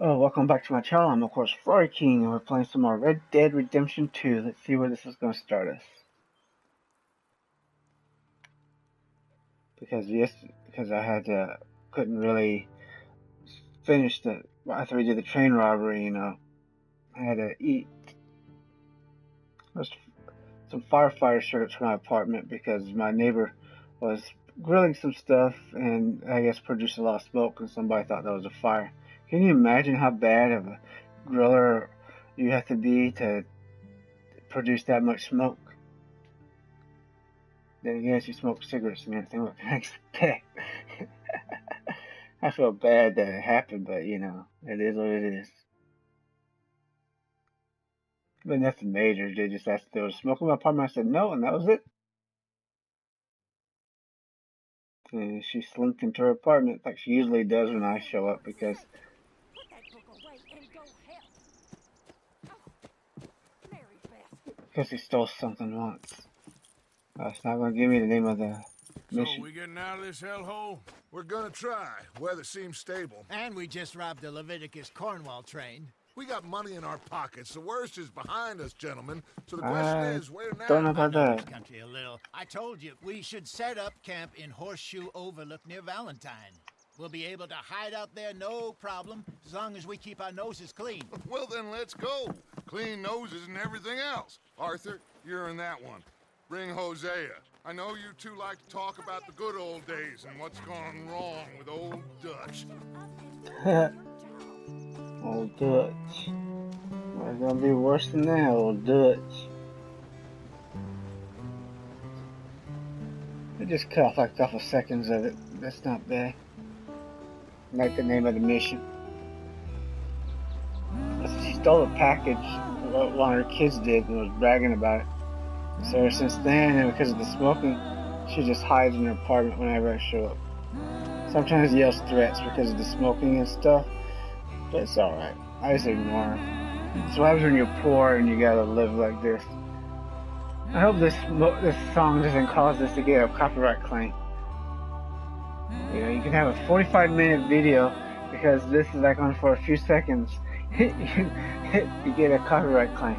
Oh, welcome back to my channel. I'm of course Ferrari King, and we're playing some more Red Dead Redemption 2. Let's see where this is going to start us. Because I couldn't really finish after we did the train robbery. I had to eat. There's some firefighters showed up to my apartment because my neighbor was grilling some stuff, and I guess produced a lot of smoke, and somebody thought that was a fire. Can you imagine how bad of a griller you have to be to produce that much smoke? Then again, she smoked cigarettes and everything. What can I expect? I feel bad that it happened, but it is what it is. But nothing major. They just asked if there was smoke in my apartment. I said no, and that was it. And she slinked into her apartment like she usually does when I show up because he stole something once. It's not going to give me the name of the mission. So we getting out of this hellhole? We're gonna try. Weather seems stable. And we just robbed the Leviticus Cornwall train. We got money in our pockets. The worst is behind us, gentlemen. So the question is, where now? Don't know about I know that. this country a little. I told you, we should set up camp in Horseshoe Overlook near Valentine. We'll be able to hide out there no problem, as long as we keep our noses clean. Well, then let's go. Clean noses and everything else. Arthur, you're in that one. Bring Hosea. I know you two like to talk about the good old days and what's gone wrong with old Dutch. Old Dutch. It's gonna be worse than that, old Dutch. I just cut off like a couple seconds of it. That's not bad. Like the name of the mission. She stole a package. One of her kids did and was bragging about it. So ever since then, and because of the smoking, she just hides in her apartment whenever I show up. Sometimes yells threats because of the smoking and stuff, but it's alright. I just ignore her. It's what happens when you're poor and you gotta live like this. I hope this song doesn't cause us to get a copyright claim. You can have a 45-minute video because this is like on for a few seconds. You get a copyright claim.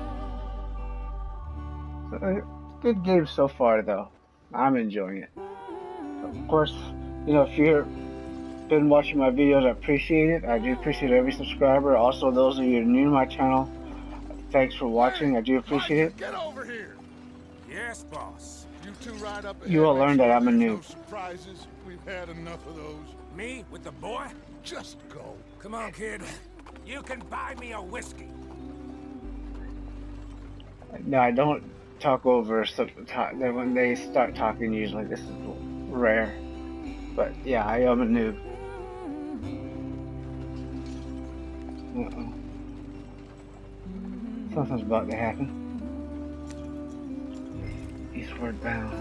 So, good game so far, though. I'm enjoying it. Of course, if you've been watching my videos, I appreciate it. I do appreciate every subscriber. Also, those of you new to my channel, thanks for watching. I do appreciate it. Get over here. Yes, boss. You two ride up ahead. You will learn that I'm a There's noob. No surprises. We've had enough of those. Me with the boy? Just go. Come on, kid. You can buy me a whiskey. No, I don't talk over when they start talking. Usually, this is rare. But yeah, I am a noob. Uh-oh. Something's about to happen. Eastward bound.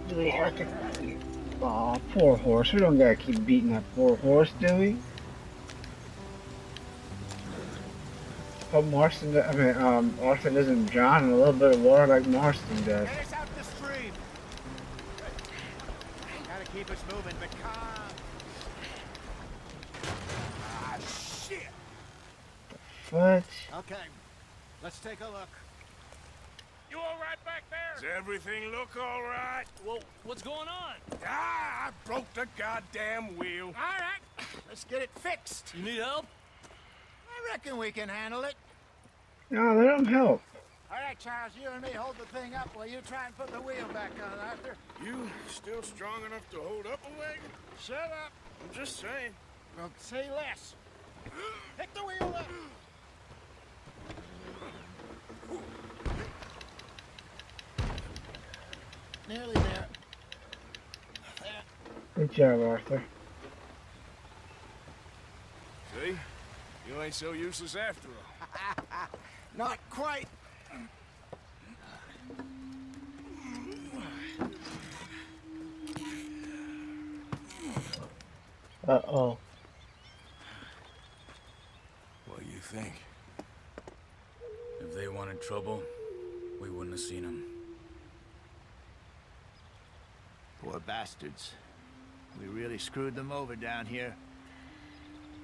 Do we have to? Aw, poor horse. We don't gotta keep beating that poor horse, do we? Hope Arthur doesn't drown in a little bit of water like Marston does. Get us out the stream. Gotta keep us moving, but calm. Ah, shit. What? Okay, let's take a look. You all right back there? Does everything look all right? Well, what's going on? Ah, I broke the goddamn wheel. All right, let's get it fixed. You need help? I reckon we can handle it. No, let him help. All right, Charles, you and me hold the thing up while you try and put the wheel back on, Arthur. You still strong enough to hold up a wagon? Shut up. I'm just saying. Well, say less. Pick the wheel up. Nearly there. There. Good job, Arthur. See? You ain't so useless after all. Not quite. Uh-oh. What do you think? If they wanted trouble, we wouldn't have seen them. Poor bastards. We really screwed them over down here.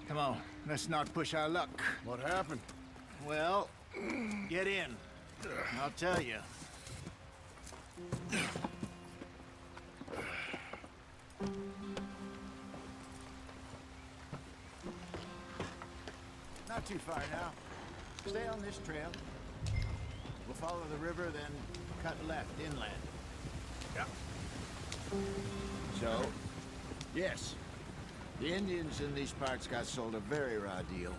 Come on, let's not push our luck. What happened? Well, get in. I'll tell you. Not too far now. Stay on this trail. We'll follow the river, then cut left inland. Yeah. So, yes, the Indians in these parts got sold a very raw deal.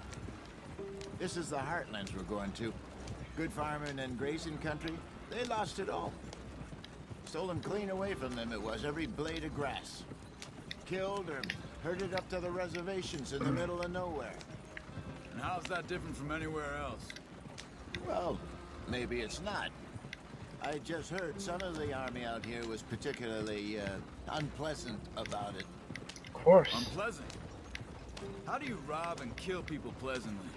This is the heartlands we're going to. Good farming and grazing country, they lost it all. Stolen clean away from them it was, every blade of grass. Killed or herded up to the reservations in the middle of nowhere. And how's that different from anywhere else? Well, maybe it's not. I just heard some of the army out here was particularly unpleasant about it. Of course. Unpleasant? How do you rob and kill people pleasantly?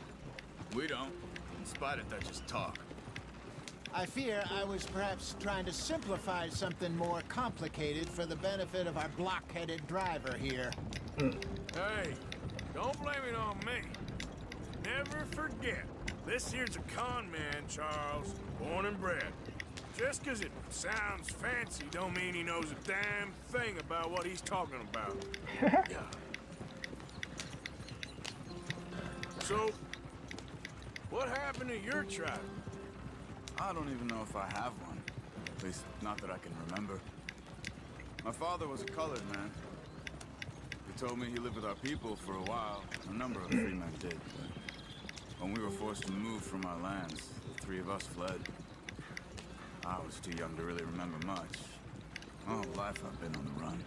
We don't, in spite of that just talk. I fear I was perhaps trying to simplify something more complicated for the benefit of our block-headed driver here. Hey, don't blame it on me. Never forget, this here's a con man, Charles, born and bred. Just 'cause it sounds fancy don't mean he knows a damn thing about what he's talking about. Yeah. So, what happened to your tribe? I don't even know if I have one. At least, not that I can remember. My father was a colored man. He told me he lived with our people for a while. A number of free men did, but when we were forced to move from our lands, the three of us fled. I was too young to really remember much. All life I've been on the run.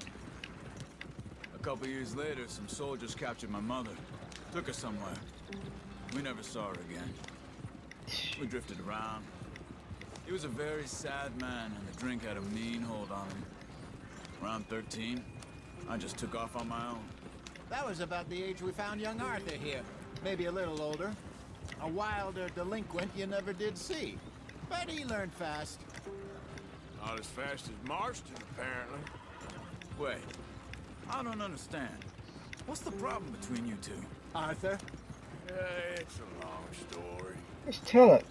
A couple years later, some soldiers captured my mother. Took her somewhere. We never saw her again. We drifted around. He was a very sad man, and the drink had a mean hold on him. Around 13, I just took off on my own. That was about the age we found young Arthur here. Maybe a little older. A wilder delinquent you never did see. But he learned fast. Not as fast as Marston, apparently. Wait, I don't understand. What's the problem between you two? Arthur? It's a long story. Just tell it.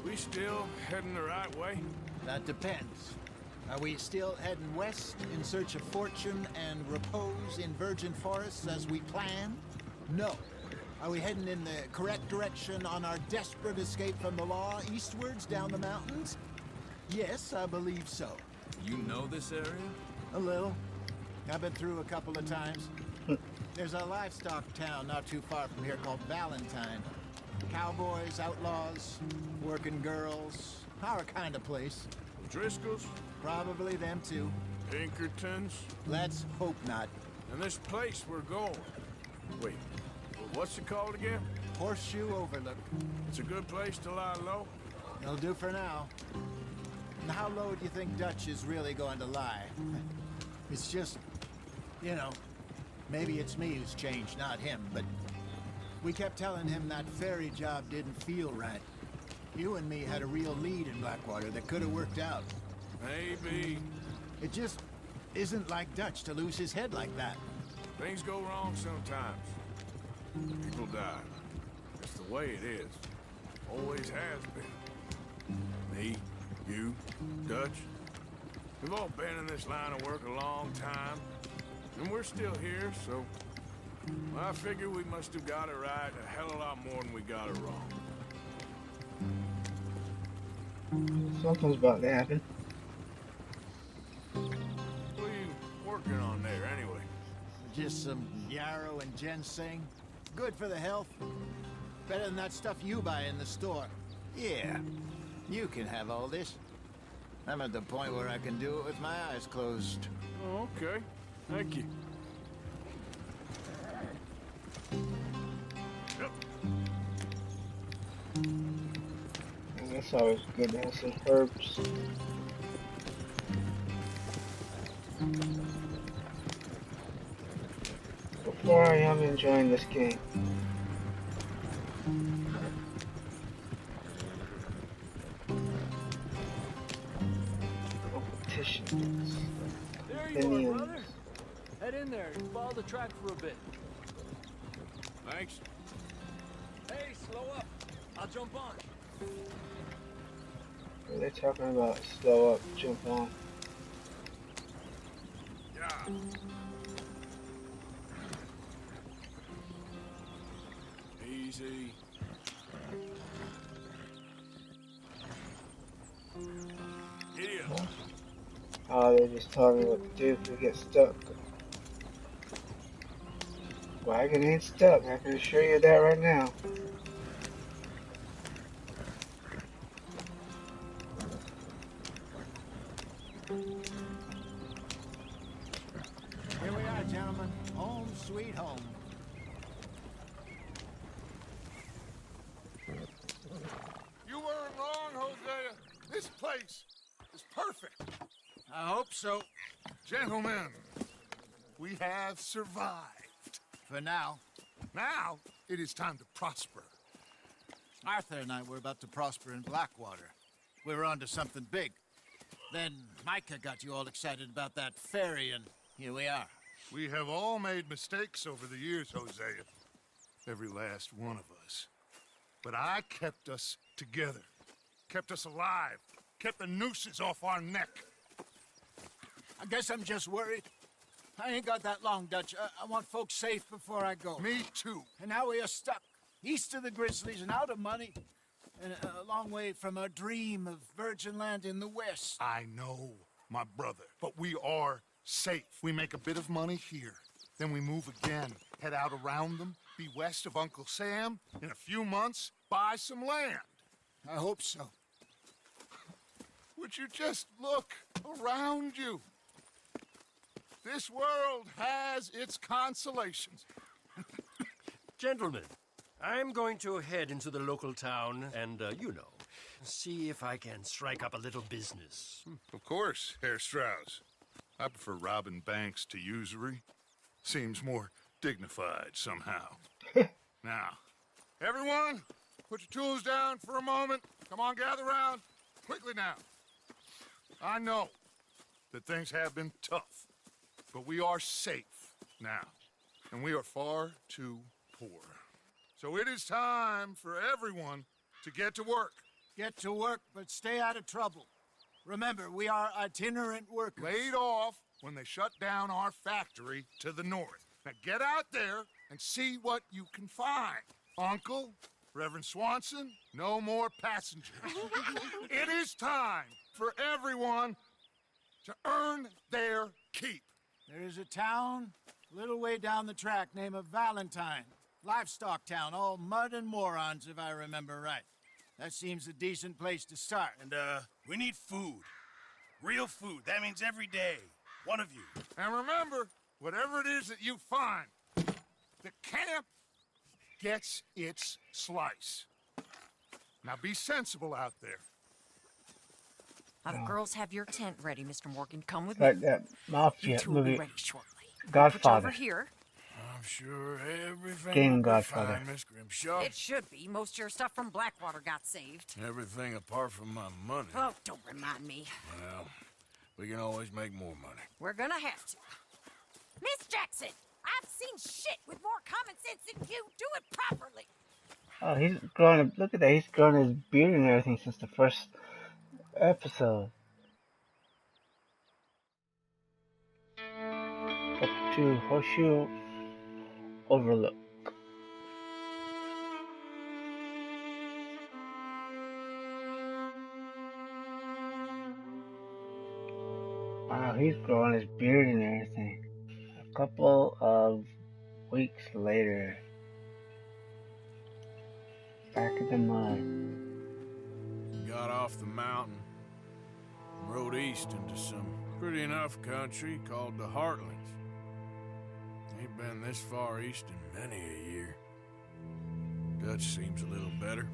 We still heading the right way? That depends. Are we still heading west in search of fortune and repose in virgin forests as we planned? No. Are we heading in the correct direction on our desperate escape from the law eastwards down the mountains? Yes, I believe so. You know this area? A little. I've been through a couple of times. There's a livestock town not too far from here called Valentine. Cowboys, outlaws, working girls, our kind of place. Driscoll's? Probably them too. Pinkertons? Let's hope not. And this place we're going. Wait, what's it called again? Horseshoe Overlook. It's a good place to lie low? It'll do for now. And how low do you think Dutch is really going to lie? It's just, you know, maybe it's me who's changed, not him, but we kept telling him that ferry job didn't feel right. You and me had a real lead in Blackwater that could have worked out. Maybe. It just isn't like Dutch to lose his head like that. Things go wrong sometimes. People die. That's the way it is. Always has been. Me, you, Dutch. We've all been in this line of work a long time. And we're still here, so... well, I figure we must have got it right a hell of a lot more than we got it wrong. Something's about to happen. What are you working on there, anyway? Just some yarrow and ginseng. Good for the health. Better than that stuff you buy in the store. Yeah, you can have all this. I'm at the point where I can do it with my eyes closed. Oh, okay. Thank you. Yep. It's always good to have some herbs. Before I am enjoying this game. There you are, brother. Head in there and follow the track for a bit. Thanks. Hey, slow up. I'll jump on. What are they talking about? Slow up, jump on. Yeah. Easy. Idiot. Oh, they're just telling me what to do if we get stuck. Wagon ain't stuck, I can assure you that right now. Here we are, gentlemen. Home sweet home. You weren't wrong, Hosea. This place is perfect. I hope so. Gentlemen, we have survived. For now. Now, it is time to prosper. Arthur and I were about to prosper in Blackwater. We were onto something big. Then Micah got you all excited about that ferry, and here we are. We have all made mistakes over the years, Hosea. Every last one of us. But I kept us together. Kept us alive. Kept the nooses off our neck. I guess I'm just worried. I ain't got that long, Dutch. I want folks safe before I go. Me too. And now we are stuck, east of the Grizzlies and out of money, and a long way from our dream of virgin land in the west. I know, my brother, but we are safe. We make a bit of money here. Then we move again, head out around them, be west of Uncle Sam. In a few months, buy some land. I hope so. Would you just look around you? This world has its consolations. Gentlemen, I'm going to head into the local town and, you know, see if I can strike up a little business. Of course, Herr Strauss. I prefer robbing banks to usury. Seems more dignified somehow. Now, everyone, put your tools down for a moment. Come on, gather round. Quickly now. I know that things have been tough, but we are safe now, and we are far too poor. So it is time for everyone to get to work. Get to work, but stay out of trouble. Remember, we are itinerant workers. Laid off when they shut down our factory to the north. Now get out there and see what you can find. Uncle, Reverend Swanson, no more passengers. It is time for everyone to earn their keep. There is a town a little way down the track named Valentine. Livestock town, all mud and morons, if I remember right. That seems a decent place to start. And, we need food. Real food. That means every day. One of you. And remember, whatever it is that you find, the camp gets its slice. Now be sensible out there. Now the girls have your tent ready, Mr. Morgan. Come with me. Like that You mafia two will be movie, ready shortly. Put you Godfather. over here. I'm sure everything Game will be Godfather. fine, Miss Grimshaw. It should be. Most of your stuff from Blackwater got saved. Everything apart from my money. Oh, don't remind me. Well, we can always make more money. We're gonna have to. Miss Jackson, I've seen shit with more common sense than you. Do it properly. Oh, he's growing. Look at that. He's grown his beard and everything since the first episode. Up to Horseshoe Overlook. Wow, he's growing his beard and everything. A couple of weeks later, back in the mud. Got off the mountain and rode east into some pretty enough country called the Heartlands. Ain't been this far east in many a year. Dutch seems a little better.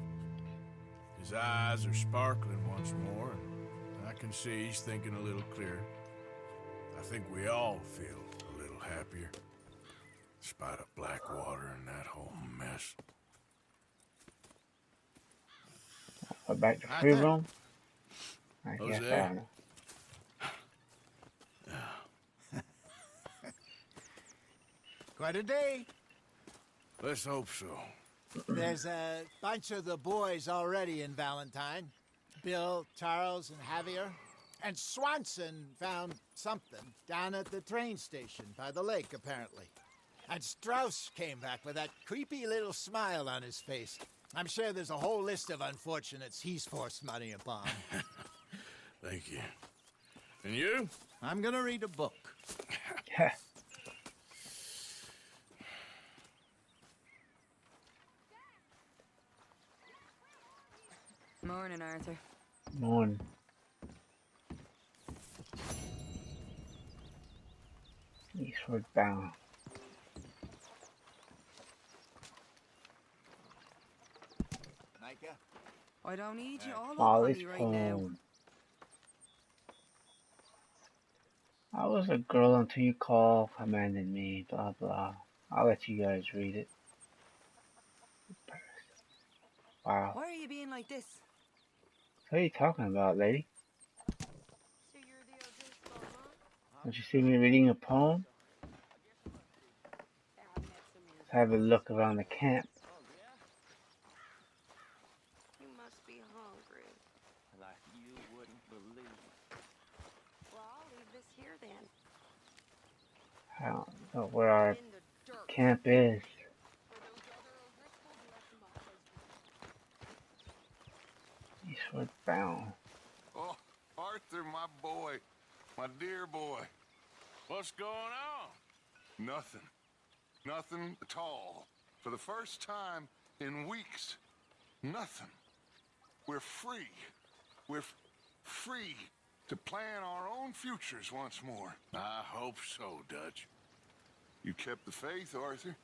His eyes are sparkling once more, and I can see he's thinking a little clearer. I think we all feel a little happier, in spite of Blackwater and that whole mess. Back to free roam. I guess I Jose? don't know. Quite a day. Let's hope so. There's a bunch of the boys already in Valentine. Bill, Charles, and Javier. And Swanson found something down at the train station by the lake, apparently. And Strauss came back with that creepy little smile on his face. I'm sure there's a whole list of unfortunates he's forced money upon. Thank you. And you? I'm gonna read a book. Morning, Arthur. Morning. Eastward bound. Micah? I don't need you all up Oh, on this me right now. poem. I was a girl until you called, commanded me, blah blah. I'll let you guys read it. Wow. Why are you being like this? What are you talking about, lady? Don't you see me reading a poem? Let's have a look around the camp. You must be hungry. Like you wouldn't believe. Well, I'll leave this here then. I don't know where our In the dirt. camp is. For those other O'Driscolls left them off those Eastward bound. Oh, Arthur, my boy. My dear boy. What's going on? Nothing. Nothing at all. For the first time in weeks. Nothing. We're free. We're free to plan our own futures once more. I hope so, Dutch. You kept the faith, Arthur.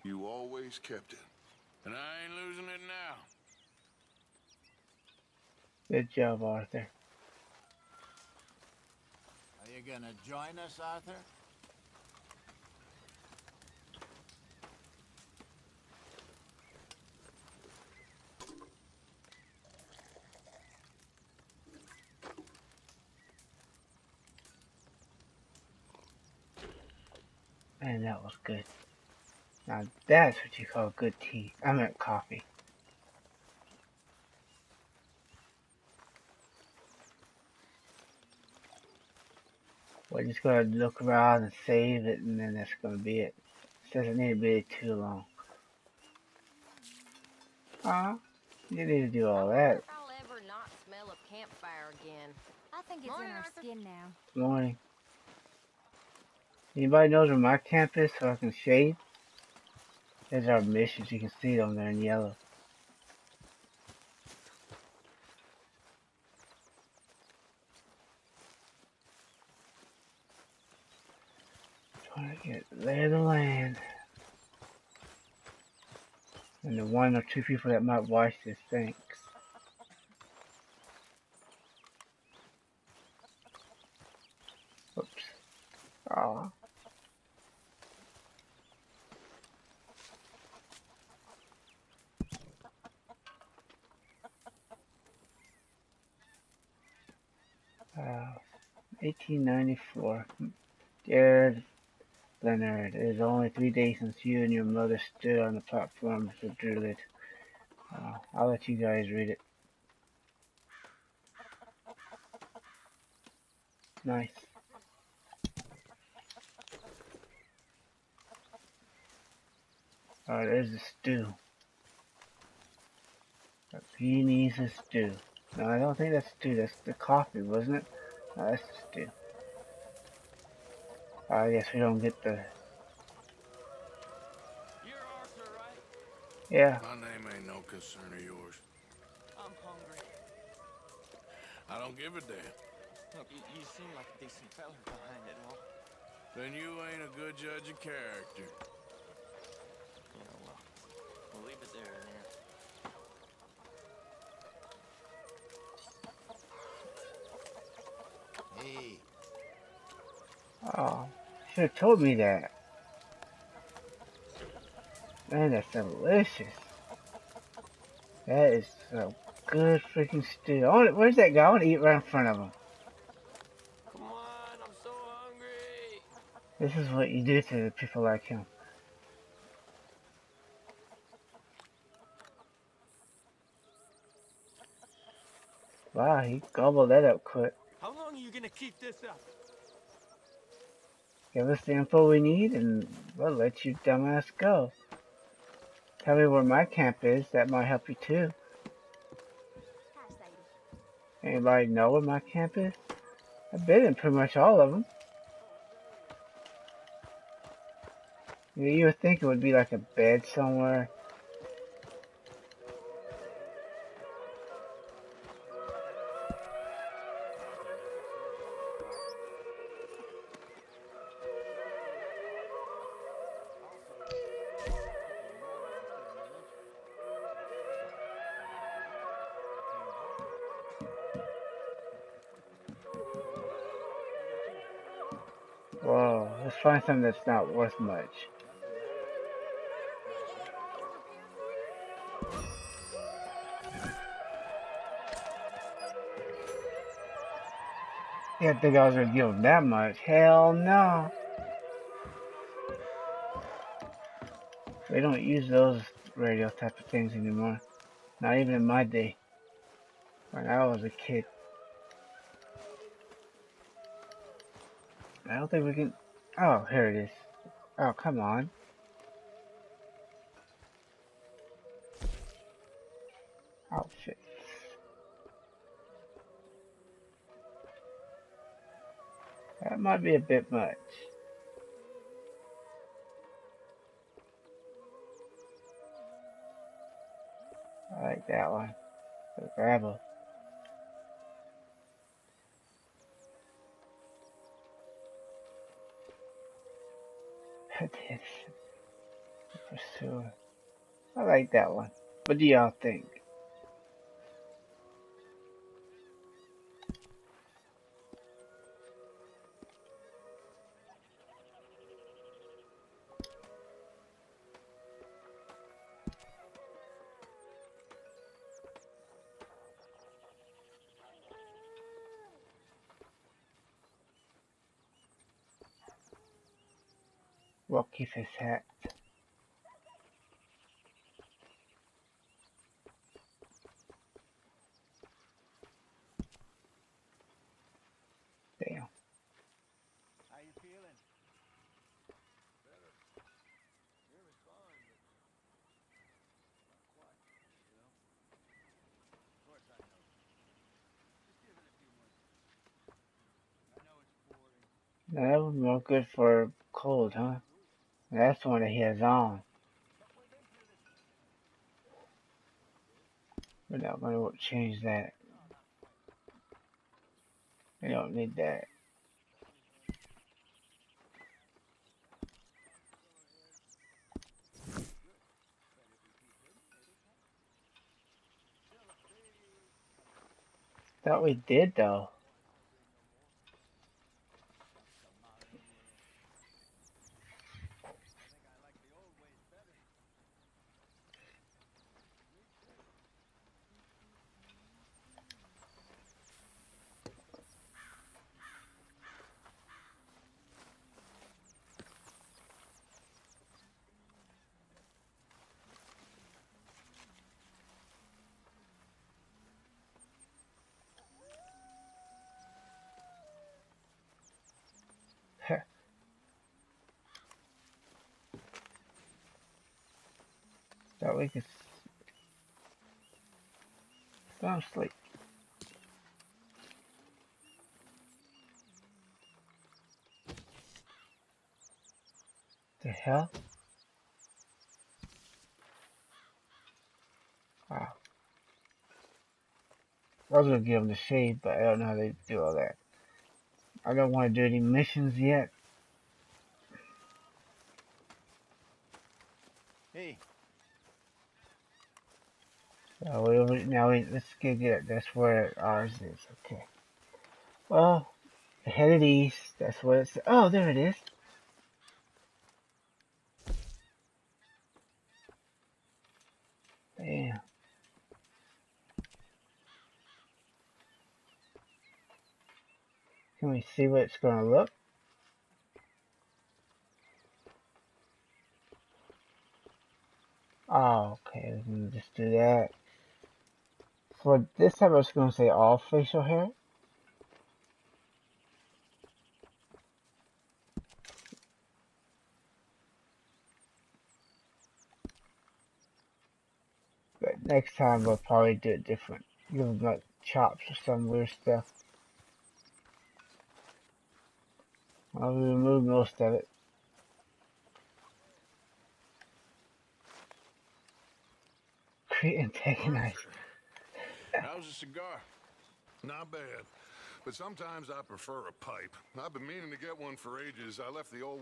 You always kept it. And I ain't losing it now. Good job, Arthur. Are you gonna join us, Arthur? Man, that was good. Now that's what you call good tea. I meant coffee. We're just gonna look around and save it, and then that's gonna be it. It doesn't need to be too long. You need to do all that. If I'll ever not smell a campfire again. I think it's in our skin now. Good morning. Anybody knows where my camp is so I can shade? There's our missions. You can see them there in yellow. Trying to get lay of the land. And the one or two people that might watch this, thanks. Oops. Aw. Uh, 1894. Dear Leonard, it is only 3 days since you and your mother stood on the platform of the Druid. I'll let you guys read it. Nice. Alright, there's the stew. He needs a stew. No, I don't think that's stew. That's the coffee, wasn't it? No, that's the stew. I guess we don't get the... You're Arthur, right? Yeah. My name ain't no concern of yours. I'm hungry. I don't give a damn. Look, you seem like a decent fella behind it all. Then you ain't a good judge of character. Yeah, well, we'll leave it there then. Hey. Oh, should have told me that. Man, that's delicious. That is a good freaking stew. Where's that guy? I want to eat right in front of him. Come on, I'm so hungry. This is what you do to people like him. Wow, he gobbled that up quick. How long are you gonna keep this up? Give us the info we need and we'll let you dumbass go. Tell me where my camp is, that might help you too. Anybody know where my camp is? I've been in pretty much all of them. You would think it would be like a bed somewhere. Whoa, let's find something that's not worth much. You didn't think I was gonna give him that much? Hell no. We don't use those radio type of things anymore. Not even in my day. When I was a kid. I don't think we can... Oh, here it is. Oh, come on. Outfits. That might be a bit much. I like that one. The grabber. This. The pursuer. I like that one. What do y'all think? We'll keep his hat. Damn. How you feeling? Better. Really fine, but not quite, you know? Of course I know. Just give it a few months. I know it's boring. Now, that was more good for cold, huh? That's the one that he has on. We're not going to change that. We don't need that. Thought we did though. Thought we could don't sleep. The hell? Wow. I was gonna give him the shade, but I don't know how they do all that. I don't want to do any missions yet. Hey. So let's get it. That's where ours is. Okay. Well, headed east. That's what it's. Oh, there it is. Damn. Can we see what it's gonna look? Oh, okay, we can just do that. For this time, I was going to say all facial hair. But next time, we'll probably do it different. Give them like chops or some weird stuff. I'll remove most of it. Create antagonize. How's a cigar? Not bad. But sometimes I prefer a pipe. I've been meaning to get one for ages. I left the old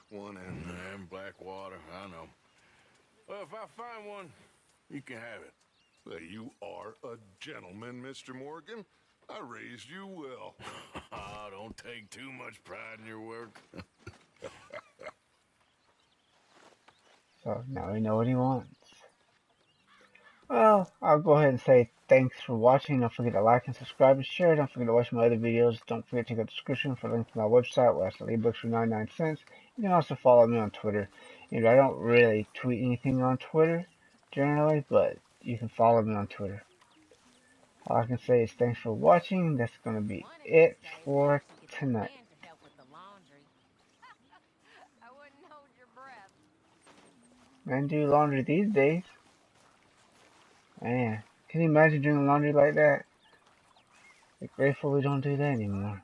one in Blackwater. I know. Well, if I find one, you can have it. Well, you are a gentleman, Mr. Morgan. I raised you well. Don't take too much pride in your work. So now we know what he wants. Well, I'll go ahead and say thanks for watching. Don't forget to like and subscribe and share. Don't forget to watch my other videos. Don't forget to check out the description for links to my website where I sell ebooks for 99 cents. You can also follow me on Twitter. And I don't really tweet anything on Twitter generally, but you can follow me on Twitter. All I can say is thanks for watching. That's going to be it for tonight. To help with the laundry. I wouldn't hold your breath. Men do laundry these days. Man, can you imagine doing laundry like that? We're grateful we don't do that anymore.